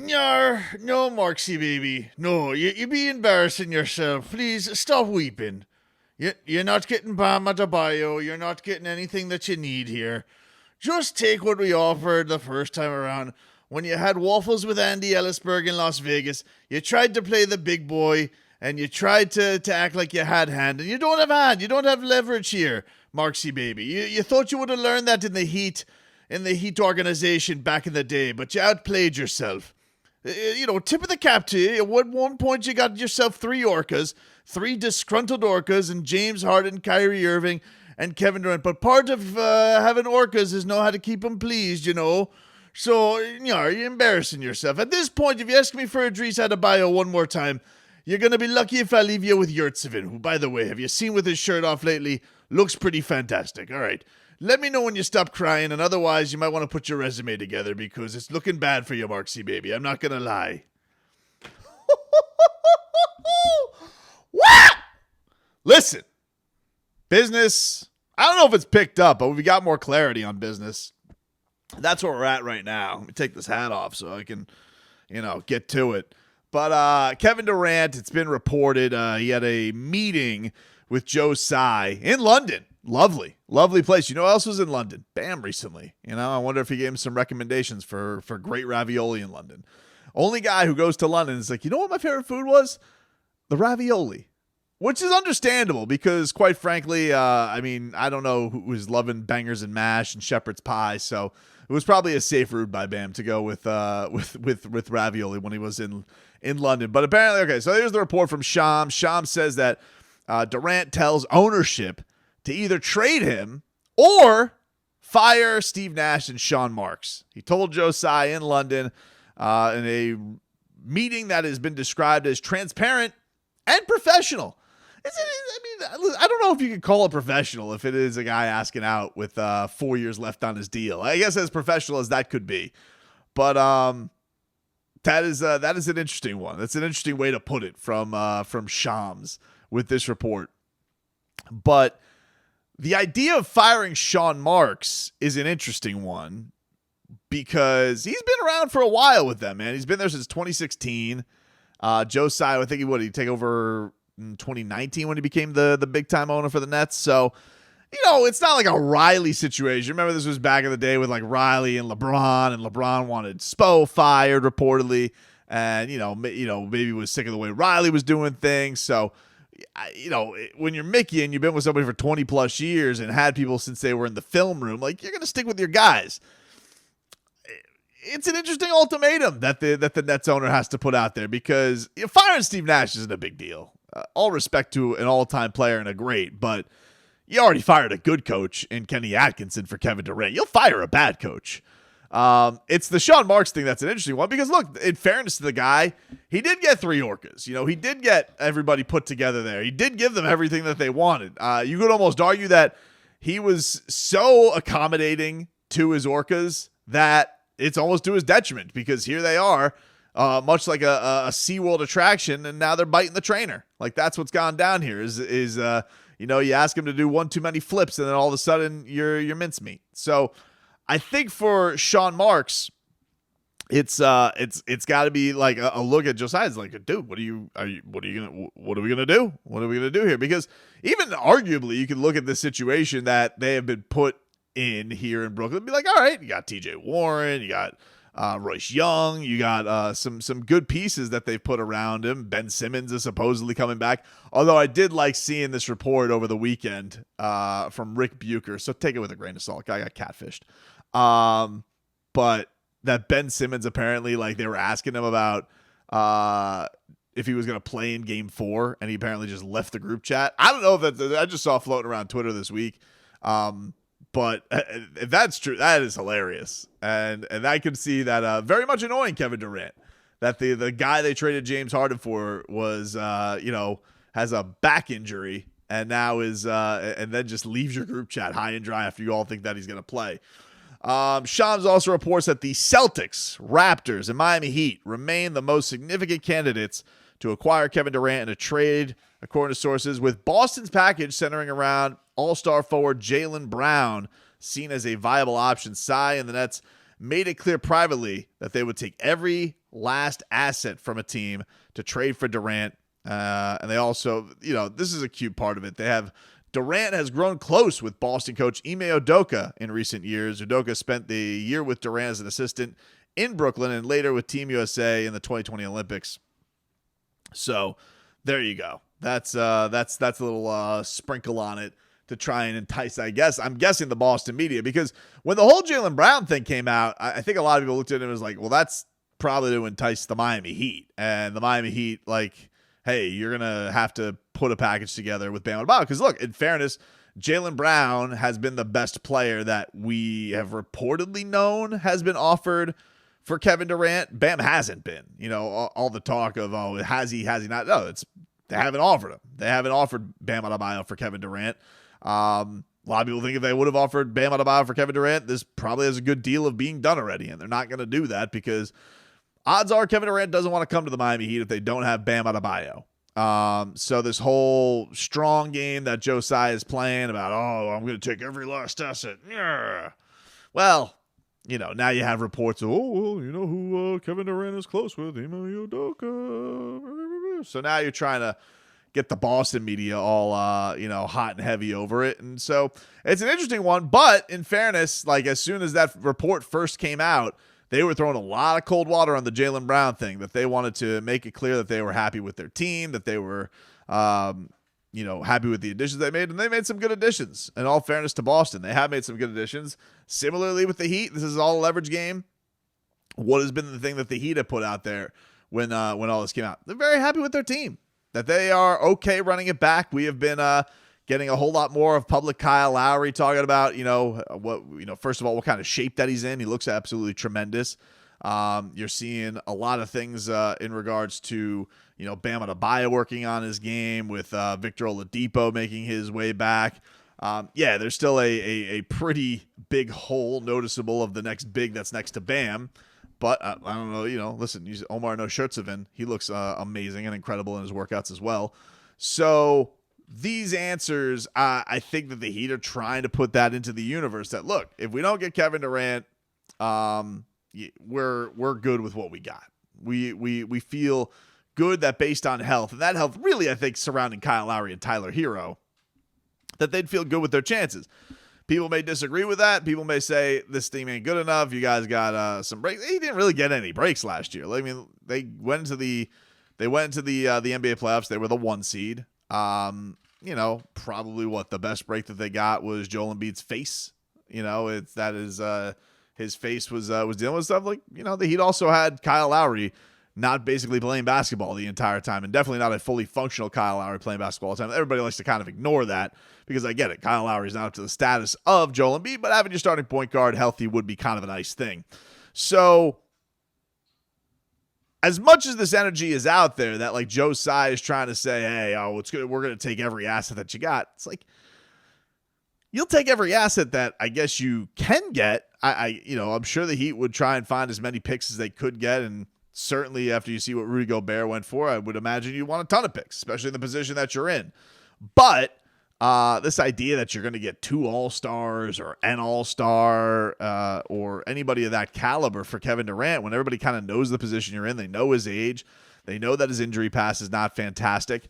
No, Marksy baby. No, you be embarrassing yourself. Please stop weeping. You're not getting Bam Adebayo. You're not getting anything that you need here. Just take what we offered the first time around. When you had waffles with Andy Ellisberg in Las Vegas, you tried to play the big boy and you tried to act like you had hand. And you don't have hand. You don't have leverage here, Marksy baby. You thought you would have learned that in the Heat organization back in the day, but you outplayed yourself. Tip of the cap to you. At one point, you got yourself three disgruntled orcas, and James Harden, Kyrie Irving, and Kevin Durant. But part of having orcas is know how to keep them pleased, So, you're embarrassing yourself. At this point, if you ask me for Idris Adebayo one more time, you're going to be lucky if I leave you with Yurtsevin, who, by the way, have you seen with his shirt off lately? Looks pretty fantastic. All right. Let me know when you stop crying, and otherwise you might want to put your resume together because it's looking bad for you, Marksy baby. I'm not going to lie. What? Listen, business, I don't know if it's picked up, but we got more clarity on business. That's where we're at right now. Let me take this hat off so I can, get to it. But Kevin Durant, it's been reported he had a meeting with Joe Tsai in London. Lovely place. You know who else was in London? Bam recently. I wonder if he gave him some recommendations for great ravioli in London. Only guy who goes to London is like, you know what my favorite food was? The ravioli. Which is understandable because, quite frankly, I don't know who was loving bangers and mash and shepherd's pie, so it was probably a safe route by Bam to go with ravioli when he was in London. But apparently, okay, so here's the report from Shams. Shams says that Durant tells ownership to either trade him or fire Steve Nash and Sean Marks. He told Joe Tsai in London in a meeting that has been described as transparent and professional. I don't know if you could call it professional if it is a guy asking out with 4 years left on his deal. I guess as professional as that could be. But that is an interesting one. That's an interesting way to put it from Shams with this report. But the idea of firing Sean Marks is an interesting one because he's been around for a while with them, man. He's been there since 2016. Joe Tsai, I think he'd take over in 2019 when he became the big-time owner for the Nets. So, it's not like a Riley situation. Remember, this was back in the day with like Riley and LeBron wanted Spo fired reportedly, and maybe was sick of the way Riley was doing things. So, when you're Mickey and you've been with somebody for 20 plus years and had people since they were in the film room, like you're going to stick with your guys. It's an interesting ultimatum that the Nets owner has to put out there because firing Steve Nash isn't a big deal. All respect to an all-time player and a great, but you already fired a good coach in Kenny Atkinson for Kevin Durant. You'll fire a bad coach. It's the Sean Marks thing that's an interesting one because, look, in fairness to the guy, he did get 3 orcas. He did get everybody put together there. He did give them everything that they wanted. You could almost argue that he was so accommodating to his orcas that it's almost to his detriment because here they are, much like a SeaWorld attraction, and now they're biting the trainer. Like, that's what's gone down here is you ask him to do one too many flips, and then all of a sudden you're mincemeat. So I think for Sean Marks, it's got to be like a look at Josiah. It's like, dude, what are we gonna do? What are we gonna do here? Because even arguably, you can look at this situation that they have been put in here in Brooklyn and be like, all right, you got T.J. Warren, you got Royce Young, you got some good pieces that they've put around him. Ben Simmons is supposedly coming back. Although I did like seeing this report over the weekend from Rick Bucher, so take it with a grain of salt. Guy got catfished. But that Ben Simmons apparently, like, they were asking him about if he was going to play in Game 4, and he apparently just left the group chat. I don't know if that's, I just saw floating around Twitter this week. But if that's true, that is hilarious. And I could see that very much annoying Kevin Durant. That the guy they traded James Harden for was, has a back injury and now is, and then just leaves your group chat high and dry after you all think that he's going to play. Shams also reports that the Celtics, Raptors, and Miami Heat remain the most significant candidates to acquire Kevin Durant in a trade, according to sources, with Boston's package centering around all-star forward Jaylen Brown seen as a viable option. Tsai and the Nets made it clear privately that they would take every last asset from a team to trade for Durant. And they also, this is a cute part of it. They have Durant has grown close with Boston coach Ime Udoka in recent years. Udoka spent the year with Durant as an assistant in Brooklyn and later with Team USA in the 2020 Olympics. So there you go. That's a little sprinkle on it to try and entice, I'm guessing the Boston media, because when the whole Jaylen Brown thing came out, I think a lot of people looked at it and was like, well, that's probably to entice the Miami Heat. And the Miami Heat, like, hey, you're going to have to put a package together with Bam Adebayo. Because look, in fairness, Jaylen Brown has been the best player that we have reportedly known has been offered for Kevin Durant. Bam hasn't been. All the talk of, has he not? No, they haven't offered him. They haven't offered Bam Adebayo for Kevin Durant. A lot of people think if they would have offered Bam Adebayo for Kevin Durant, this probably has a good deal of being done already, and they're not going to do that because odds are Kevin Durant doesn't want to come to the Miami Heat if they don't have Bam Adebayo. So this whole strong game that Joe Tsai is playing about, I'm going to take every last asset. Yeah. Well, now you have reports of, who Kevin Durant is close with, Ime Udoka. So now you're trying to get the Boston media all, hot and heavy over it. And so it's an interesting one. But in fairness, like as soon as that report first came out, they were throwing a lot of cold water on the Jaylen Brown thing, that they wanted to make it clear that they were happy with their team, that they were, happy with the additions they made. And they made some good additions. In all fairness to Boston, they have made some good additions. Similarly with the Heat, this is all a leverage game. What has been the thing that the Heat have put out there when all this came out? They're very happy with their team, that they are okay running it back. We have been getting a whole lot more of public Kyle Lowry talking about, first of all, what kind of shape that he's in. He looks absolutely tremendous. You're seeing a lot of things in regards to, Bam Adebayo working on his game, with Victor Oladipo making his way back. There's still a pretty big hole noticeable of the next big that's next to Bam. But I don't know, listen, Omar No Shirtsevin, he looks amazing and incredible in his workouts as well. So these answers, I think that the Heat are trying to put that into the universe that, look, if we don't get Kevin Durant, we're good with what we got. We feel good that based on health, and that health really, I think, surrounding Kyle Lowry and Tyler Hero, that they'd feel good with their chances. People may disagree with that. People may say this team ain't good enough. You guys got some breaks. He didn't really get any breaks last year. I mean, they went into the NBA playoffs. They were the 1 seed. Probably the best break that they got was Joel Embiid's face. His face was dealing with stuff like, the Heat also had Kyle Lowry not basically playing basketball the entire time, and definitely not a fully functional Kyle Lowry playing basketball all the time. Everybody likes to kind of ignore that because I get it. Kyle Lowry is not up to the status of Joel Embiid, but having your starting point guard healthy would be kind of a nice thing. So as much as this energy is out there that like Joe Tsai is trying to say, hey, it's good, we're going to take every asset that you got. It's like, you'll take every asset that I guess you can get. I'm sure the Heat would try and find as many picks as they could get, and certainly after you see what Rudy Gobert went for, I would imagine you want a ton of picks, especially in the position that you're in. But this idea that you're going to get 2 All-Stars or an All-Star or anybody of that caliber for Kevin Durant, when everybody kind of knows the position you're in, they know his age, they know that his injury past is not fantastic.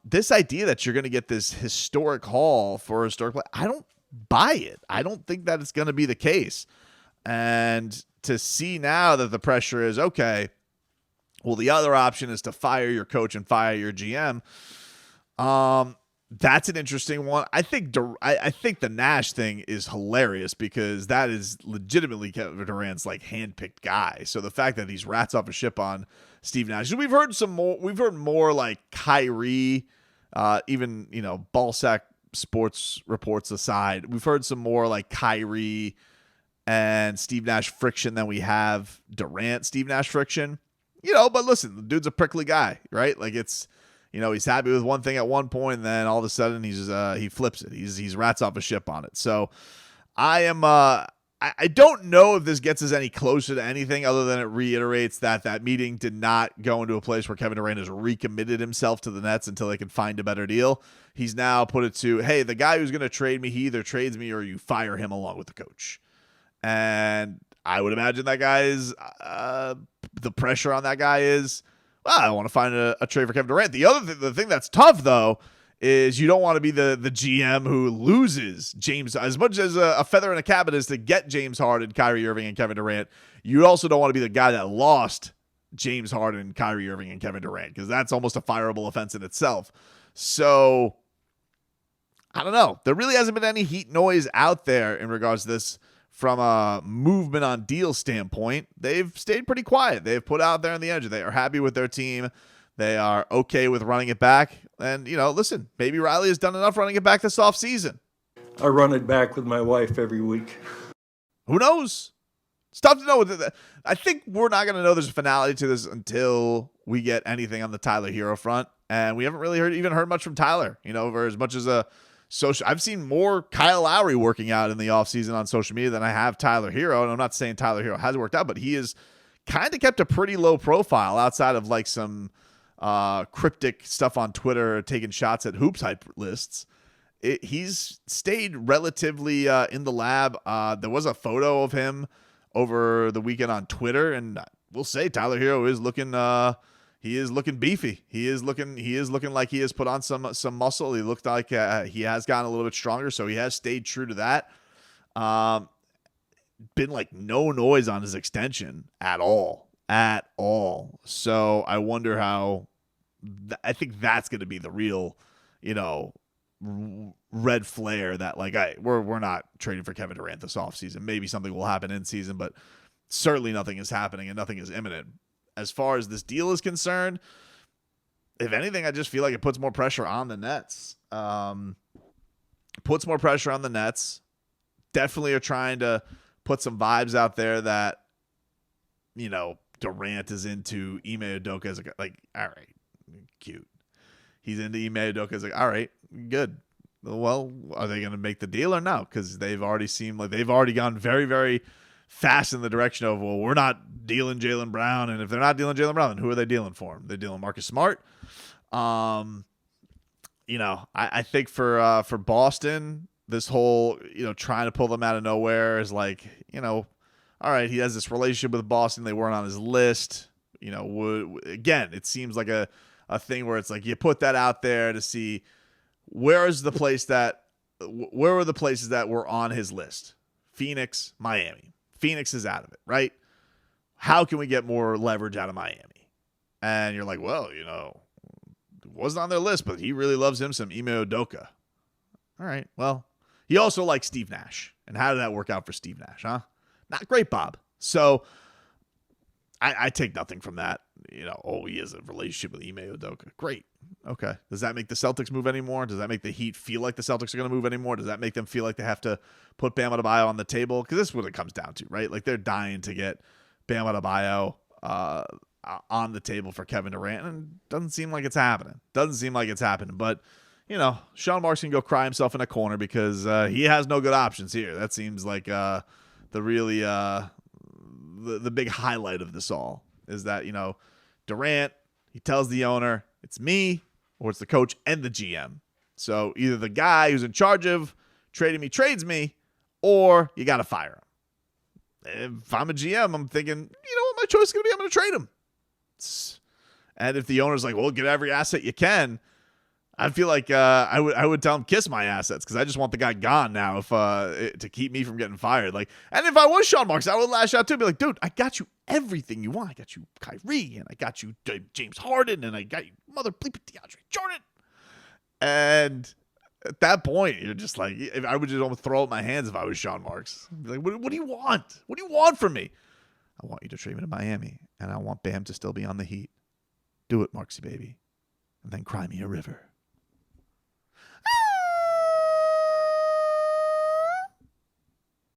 This idea that you're going to get this historic haul for a historic play, I don't buy it. I don't think that it's going to be the case. And to see now that the pressure is, okay, well, the other option is to fire your coach and fire your GM. That's an interesting one. I think the Nash thing is hilarious because that is legitimately Kevin Durant's like handpicked guy. So the fact that these rats off a ship on Steve Nash, we've heard more like Kyrie, even Ballsack sports reports aside, we've heard some more like Kyrie and Steve Nash friction than we have Durant Steve Nash friction. But listen, the dude's a prickly guy, right? Like it's. He's happy with one thing at one point, and then all of a sudden he flips it. He's rats off a ship on it. So I don't know if this gets us any closer to anything other than it reiterates that meeting did not go into a place where Kevin Durant has recommitted himself to the Nets until they can find a better deal. He's now put it to, hey, the guy who's going to trade me, he either trades me or you fire him along with the coach. And I would imagine that guy is the pressure on that guy is, well, I want to find a trade for Kevin Durant. The thing that's tough though is you don't want to be the GM who loses James. As much as a feather in a cap is to get James Harden, Kyrie Irving, and Kevin Durant, you also don't want to be the guy that lost James Harden, Kyrie Irving, and Kevin Durant, because that's almost a fireable offense in itself. So I don't know. There really hasn't been any heat noise out there in regards to this from a movement on deal standpoint. They've stayed pretty quiet. They've put out there on the edge. They are happy with their team. They are okay with running it back. And, listen, maybe Riley has done enough running it back this offseason. I run it back with my wife every week. Who knows? It's tough to know. I think we're not going to know there's a finality to this until we get anything on the Tyler Hero front. And we haven't really heard much from Tyler, for as much as I've seen more Kyle Lowry working out in the offseason on social media than I have Tyler Hero. And I'm not saying Tyler Hero hasn't worked out, but he has kind of kept a pretty low profile outside of like some cryptic stuff on Twitter, taking shots at hoops hype lists. He's stayed relatively in the lab. There was a photo of him over the weekend on Twitter, and we'll say Tyler Hero is looking he is looking beefy. He is looking like he has put on some muscle. He looked like he has gotten a little bit stronger, so he has stayed true to that. Been like no noise on his extension at all. So I wonder how. I think that's going to be the real, red flare that like we're not trading for Kevin Durant this offseason. Maybe something will happen in season, but certainly nothing is happening and nothing is imminent. As far as this deal is concerned, if anything, I just feel like it puts more pressure on the Nets. Definitely are trying to put some vibes out there that, Durant is into Ime Udoka as like, all right, cute. He's into Ime Udoka as like, all right, good. Well, are they going to make the deal or no? Because they've already seemed like they've already gone very, very fast in the direction of, well, we're not dealing Jaylen Brown. And if they're not dealing Jaylen Brown, then who are they dealing for? They're dealing Marcus Smart. I think for Boston, this whole, trying to pull them out of nowhere is like, all right, he has this relationship with Boston. They weren't on his list. Again, it seems like a thing where it's like you put that out there to see where were the places that were on his list. Phoenix, Miami. Phoenix is out of it, right? How can we get more leverage out of Miami? And you're like, well, it wasn't on their list, but he really loves him some Ime Udoka. All right, well, he also likes Steve Nash. And how did that work out for Steve Nash, huh? Not great, Bob. So I take nothing from that. He has a relationship with Ime Udoka. Great. Okay. Does that make the Celtics move anymore? Does that make the Heat feel like the Celtics are going to move anymore? Does that make them feel like they have to put Bam Adebayo on the table? Because this is what it comes down to, right? Like they're dying to get Bam Adebayo on the table for Kevin Durant, and it doesn't seem like it's happening. But, Sean Marks can go cry himself in a corner because he has no good options here. That seems like the really the big highlight of this all is that, Durant, he tells the owner, it's me or it's the coach and the GM. So either the guy who's in charge of trading me trades me, or you got to fire him. If I'm a GM, I'm thinking, what my choice is going to be? I'm going to trade him. And if the owner's like, well, get every asset you can, I feel like I would tell him kiss my assets because I just want the guy gone now to keep me from getting fired. Like, and if I was Sean Marks, I would lash out too, be like, dude, I got you everything you want. I got you Kyrie, and I got you James Harden, and I got you mother bleeping DeAndre Jordan. And at that point, you're just like, if I would just almost throw up my hands if I was Sean Marks. I'd be like, what do you want? What do you want from me? I want you to trade me to Miami, and I want Bam to still be on the Heat. Do it, Marksy baby, and then cry me a river.